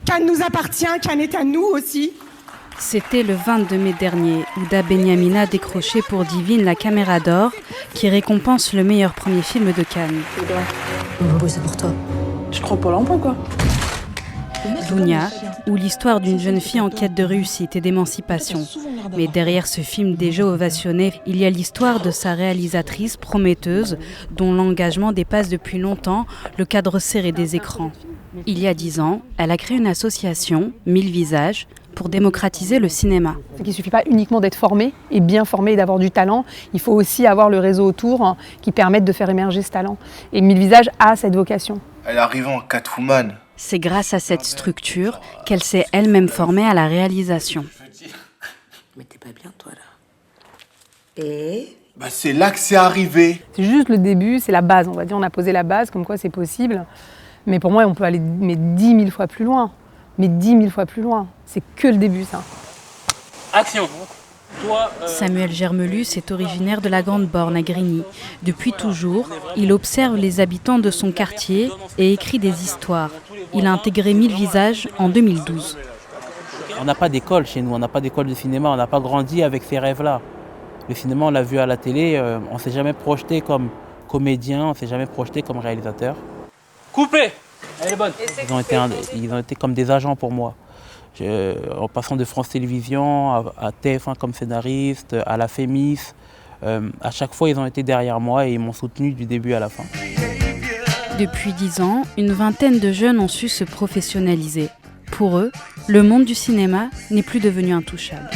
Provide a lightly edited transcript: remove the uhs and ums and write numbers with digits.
Cannes nous appartient, Cannes est à nous aussi. C'était le 22 mai dernier. Ouda Benyamina décrochait pour Divine la Caméra d'Or, qui récompense le meilleur premier film de Cannes. On va bosser pour toi. Je crois pour l'emploi, quoi. Dounia, ou l'histoire d'une jeune fille en quête de réussite et d'émancipation. Mais derrière ce film déjà ovationné, il y a l'histoire de sa réalisatrice prometteuse, dont l'engagement dépasse depuis longtemps le cadre serré des écrans. Il y a 10 ans, elle a créé une association, 1000 visages, pour démocratiser le cinéma. Il ne suffit pas uniquement d'être formé et bien formé et d'avoir du talent, il faut aussi avoir le réseau autour qui permette de faire émerger ce talent. Et 1000 visages a cette vocation. Elle est arrivée en Catwoman. C'est grâce à cette structure qu'elle s'est elle-même formée à la réalisation. Mais t'es pas bien, toi, là. Et C'est là que c'est arrivé. C'est juste le début, c'est la base, on va dire. On a posé la base, comme quoi c'est possible. Mais pour moi, on peut aller 10 000 fois plus loin. Mais 10 000 fois plus loin. C'est que le début, ça. Action. Samuel Germelus est originaire de la Grande Borne à Grigny. Depuis toujours, il observe les habitants de son quartier et écrit des histoires. Il a intégré 1000 visages en 2012. On n'a pas d'école chez nous, on n'a pas d'école de cinéma, on n'a pas grandi avec ces rêves-là. Le cinéma, on l'a vu à la télé, on ne s'est jamais projeté comme comédien, on ne s'est jamais projeté comme réalisateur. Coupé. Elle est bonne. Ils ont été comme des agents pour moi. En passant de France Télévisions à TF1 comme scénariste, à la Fémis, à chaque fois ils ont été derrière moi et ils m'ont soutenu du début à la fin. Depuis 10 ans, une vingtaine de jeunes ont su se professionnaliser. Pour eux, le monde du cinéma n'est plus devenu intouchable.